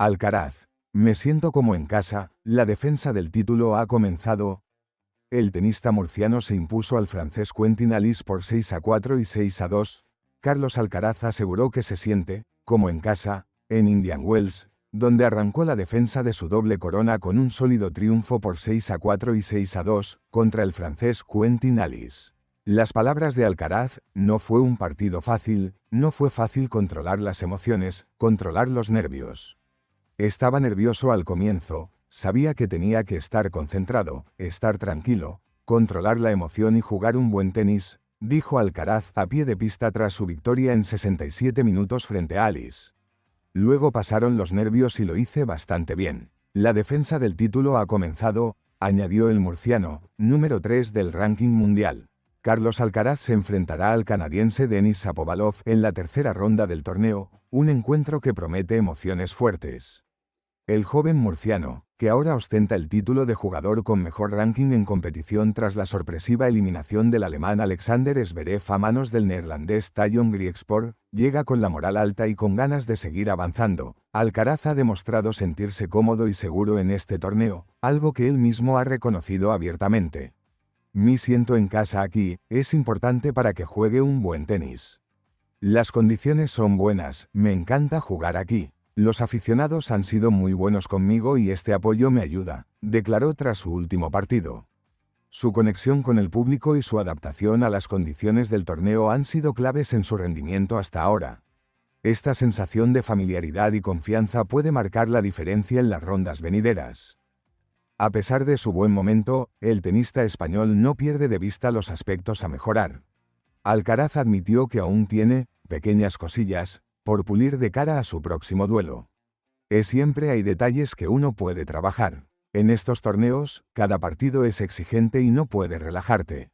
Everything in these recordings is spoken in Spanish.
Alcaraz. Me siento como en casa, la defensa del título ha comenzado. El tenista murciano se impuso al francés Quentin Halys por 6-4 y 6-2. Carlos Alcaraz aseguró que se siente, como en casa, en Indian Wells, donde arrancó la defensa de su doble corona con un sólido triunfo por 6-4 y 6-2, contra el francés Quentin Halys. Las palabras de Alcaraz: no fue un partido fácil, no fue fácil controlar las emociones, controlar los nervios. Estaba nervioso al comienzo, sabía que tenía que estar concentrado, estar tranquilo, controlar la emoción y jugar un buen tenis, dijo Alcaraz a pie de pista tras su victoria en 67 minutos frente a Halys. Luego pasaron los nervios y lo hice bastante bien. La defensa del título ha comenzado, añadió el murciano, número 3 del ranking mundial. Carlos Alcaraz se enfrentará al canadiense Denis Shapovalov en la tercera ronda del torneo, un encuentro que promete emociones fuertes. El joven murciano, que ahora ostenta el título de jugador con mejor ranking en competición tras la sorpresiva eliminación del alemán Alexander Zverev a manos del neerlandés Tajon Griekspoor, llega con la moral alta y con ganas de seguir avanzando. Alcaraz ha demostrado sentirse cómodo y seguro en este torneo, algo que él mismo ha reconocido abiertamente. Me siento en casa aquí, es importante para que juegue un buen tenis. Las condiciones son buenas, me encanta jugar aquí. Los aficionados han sido muy buenos conmigo y este apoyo me ayuda, declaró tras su último partido. Su conexión con el público y su adaptación a las condiciones del torneo han sido claves en su rendimiento hasta ahora. Esta sensación de familiaridad y confianza puede marcar la diferencia en las rondas venideras. A pesar de su buen momento, el tenista español no pierde de vista los aspectos a mejorar. Alcaraz admitió que aún tiene pequeñas cosillas por pulir de cara a su próximo duelo. Siempre hay detalles que uno puede trabajar. En estos torneos, cada partido es exigente y no puedes relajarte.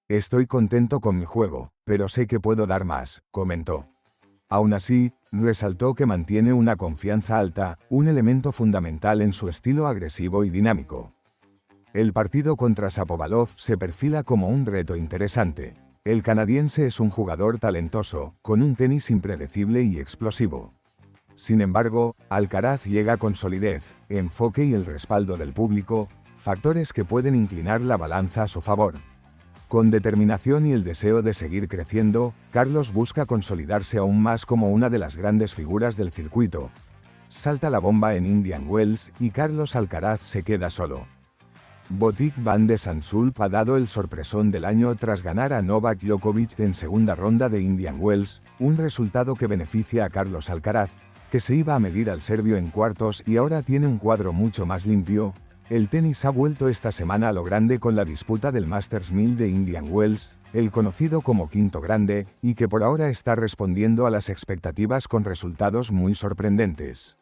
Estoy contento con mi juego, pero sé que puedo dar más, comentó. Aún así, resaltó que mantiene una confianza alta, un elemento fundamental en su estilo agresivo y dinámico. El partido contra Shapovalov se perfila como un reto interesante. El canadiense es un jugador talentoso, con un tenis impredecible y explosivo. Sin embargo, Alcaraz llega con solidez, enfoque y el respaldo del público, factores que pueden inclinar la balanza a su favor. Con determinación y el deseo de seguir creciendo, Carlos busca consolidarse aún más como una de las grandes figuras del circuito. Salta la bomba en Indian Wells y Carlos Alcaraz se queda solo. Botic van de Zandschulp ha dado el sorpresón del año tras ganar a Novak Djokovic en segunda ronda de Indian Wells, un resultado que beneficia a Carlos Alcaraz, que se iba a medir al serbio en cuartos y ahora tiene un cuadro mucho más limpio. El tenis ha vuelto esta semana a lo grande con la disputa del Masters 1000 de Indian Wells, el conocido como Quinto Grande, y que por ahora está respondiendo a las expectativas con resultados muy sorprendentes.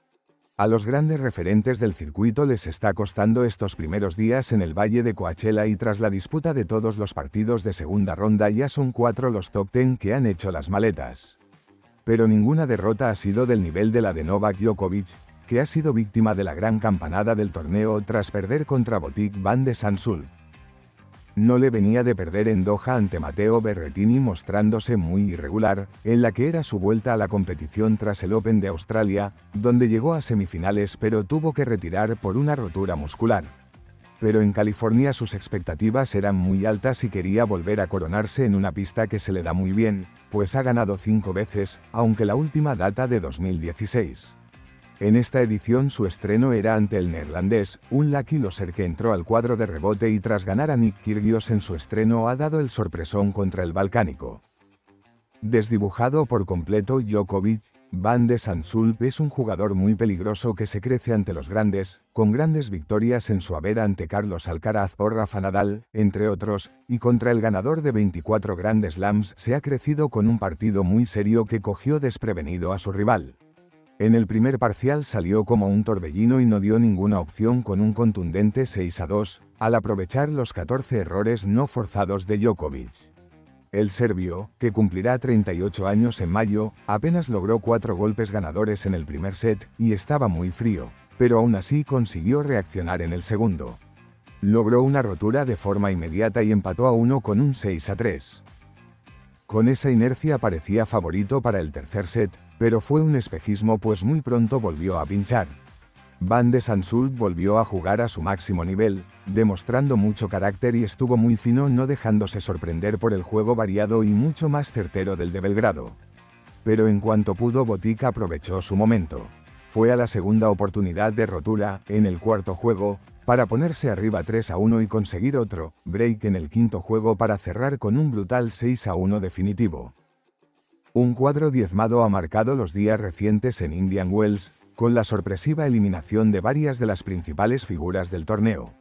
A los grandes referentes del circuito les está costando estos primeros días en el Valle de Coachella y tras la disputa de todos los partidos de segunda ronda ya son 4 los top 10 que han hecho las maletas. Pero ninguna derrota ha sido del nivel de la de Novak Djokovic, que ha sido víctima de la gran campanada del torneo tras perder contra Botic van de Zandschulp. No le venía de perder en Doha ante Matteo Berrettini mostrándose muy irregular, en la que era su vuelta a la competición tras el Open de Australia, donde llegó a semifinales pero tuvo que retirar por una rotura muscular. Pero en California sus expectativas eran muy altas y quería volver a coronarse en una pista que se le da muy bien, pues ha ganado 5 veces, aunque la última data de 2016. En esta edición su estreno era ante el neerlandés, un lucky loser que entró al cuadro de rebote y tras ganar a Nick Kyrgios en su estreno ha dado el sorpresón contra el balcánico. Desdibujado por completo Djokovic, van de Zandschulp es un jugador muy peligroso que se crece ante los grandes, con grandes victorias en su haber ante Carlos Alcaraz o Rafa Nadal, entre otros, y contra el ganador de 24 Grand Slams se ha crecido con un partido muy serio que cogió desprevenido a su rival. En el primer parcial salió como un torbellino y no dio ninguna opción con un contundente 6-2, al aprovechar los 14 errores no forzados de Djokovic. El serbio, que cumplirá 38 años en mayo, apenas logró 4 golpes ganadores en el primer set y estaba muy frío, pero aún así consiguió reaccionar en el segundo. Logró una rotura de forma inmediata y empató a 1 con un 6-3. Con esa inercia parecía favorito para el tercer set, pero fue un espejismo pues muy pronto volvió a pinchar. Van de Zandschulp volvió a jugar a su máximo nivel, demostrando mucho carácter y estuvo muy fino, no dejándose sorprender por el juego variado y mucho más certero del de Belgrado. Pero en cuanto pudo, Botic aprovechó su momento. Fue a la segunda oportunidad de rotura, en el cuarto juego, para ponerse arriba 3-1 y conseguir otro break en el quinto juego para cerrar con un brutal 6-1 definitivo. Un cuadro diezmado ha marcado los días recientes en Indian Wells, con la sorpresiva eliminación de varias de las principales figuras del torneo.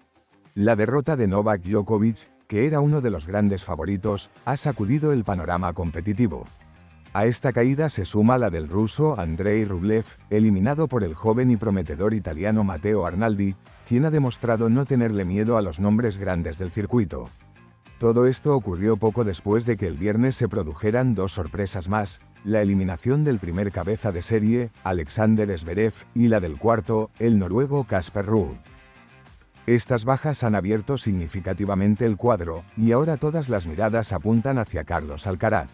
La derrota de Novak Djokovic, que era uno de los grandes favoritos, ha sacudido el panorama competitivo. A esta caída se suma la del ruso Andrei Rublev, eliminado por el joven y prometedor italiano Matteo Arnaldi, quien ha demostrado no tenerle miedo a los nombres grandes del circuito. Todo esto ocurrió poco después de que el viernes se produjeran dos sorpresas más: la eliminación del primer cabeza de serie, Alexander Zverev, y la del cuarto, el noruego Casper Ruud. Estas bajas han abierto significativamente el cuadro, y ahora todas las miradas apuntan hacia Carlos Alcaraz.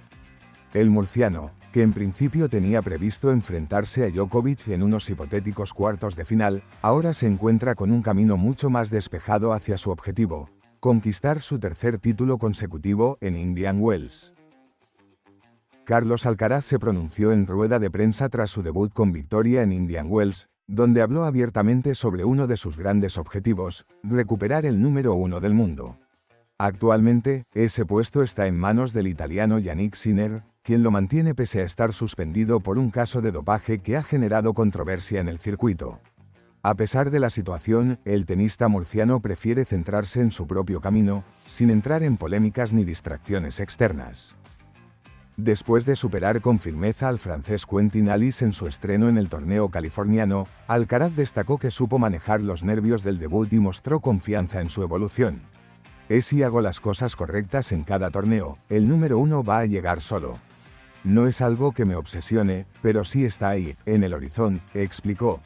El murciano, que en principio tenía previsto enfrentarse a Djokovic en unos hipotéticos cuartos de final, ahora se encuentra con un camino mucho más despejado hacia su objetivo: conquistar su tercer título consecutivo en Indian Wells. Carlos Alcaraz se pronunció en rueda de prensa tras su debut con victoria en Indian Wells, donde habló abiertamente sobre uno de sus grandes objetivos: recuperar el número 1 del mundo. Actualmente, ese puesto está en manos del italiano Jannik Sinner, quien lo mantiene pese a estar suspendido por un caso de dopaje que ha generado controversia en el circuito. A pesar de la situación, el tenista murciano prefiere centrarse en su propio camino, sin entrar en polémicas ni distracciones externas. Después de superar con firmeza al francés Quentin Halys en su estreno en el torneo californiano, Alcaraz destacó que supo manejar los nervios del debut y mostró confianza en su evolución. Si hago las cosas correctas en cada torneo, el número 1 va a llegar solo. No es algo que me obsesione, pero sí está ahí, en el horizonte, explicó.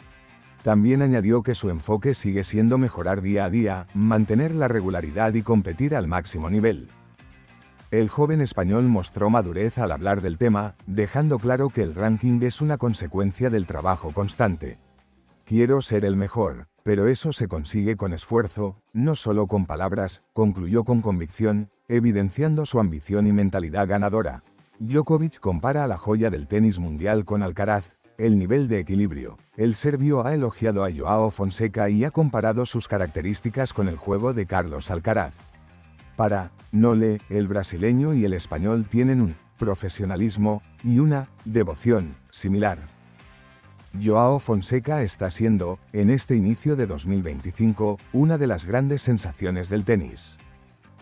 También añadió que su enfoque sigue siendo mejorar día a día, mantener la regularidad y competir al máximo nivel. El joven español mostró madurez al hablar del tema, dejando claro que el ranking es una consecuencia del trabajo constante. Quiero ser el mejor, pero eso se consigue con esfuerzo, no solo con palabras, concluyó con convicción, evidenciando su ambición y mentalidad ganadora. Djokovic compara a la joya del tenis mundial con Alcaraz: el nivel de equilibrio. El serbio ha elogiado a Joao Fonseca y ha comparado sus características con el juego de Carlos Alcaraz. Para Nole, el brasileño y el español tienen un profesionalismo y una devoción similar. Joao Fonseca está siendo, en este inicio de 2025, una de las grandes sensaciones del tenis.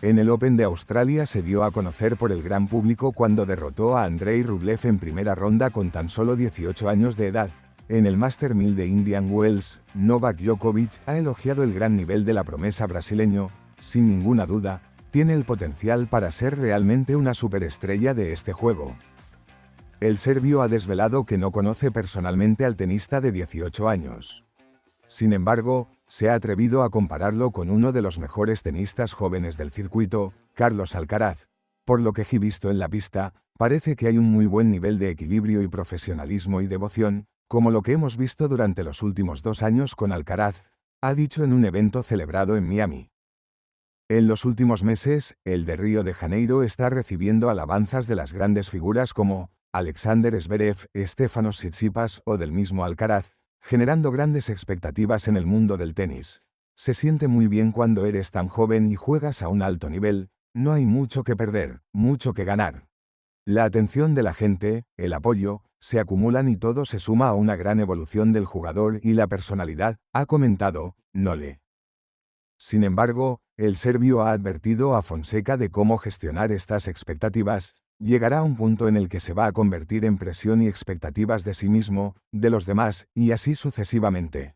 En el Open de Australia se dio a conocer por el gran público cuando derrotó a Andrei Rublev en primera ronda con tan solo 18 años de edad. En el Master 1000 de Indian Wells, Novak Djokovic ha elogiado el gran nivel de la promesa brasileño. Sin ninguna duda, tiene el potencial para ser realmente una superestrella de este juego. El serbio ha desvelado que no conoce personalmente al tenista de 18 años. Sin embargo, se ha atrevido a compararlo con uno de los mejores tenistas jóvenes del circuito, Carlos Alcaraz. Por lo que he visto en la pista, parece que hay un muy buen nivel de equilibrio y profesionalismo y devoción, como lo que hemos visto durante los últimos 2 años con Alcaraz, ha dicho en un evento celebrado en Miami. En los últimos meses, el de Río de Janeiro está recibiendo alabanzas de las grandes figuras como Alexander Zverev, Stefanos Tsitsipas o del mismo Alcaraz, generando grandes expectativas en el mundo del tenis. Se siente muy bien cuando eres tan joven y juegas a un alto nivel, no hay mucho que perder, mucho que ganar. La atención de la gente, el apoyo, se acumulan y todo se suma a una gran evolución del jugador y la personalidad, ha comentado Nole. Sin embargo, el serbio ha advertido a Fonseca de cómo gestionar estas expectativas. Llegará a un punto en el que se va a convertir en presión y expectativas de sí mismo, de los demás, y así sucesivamente.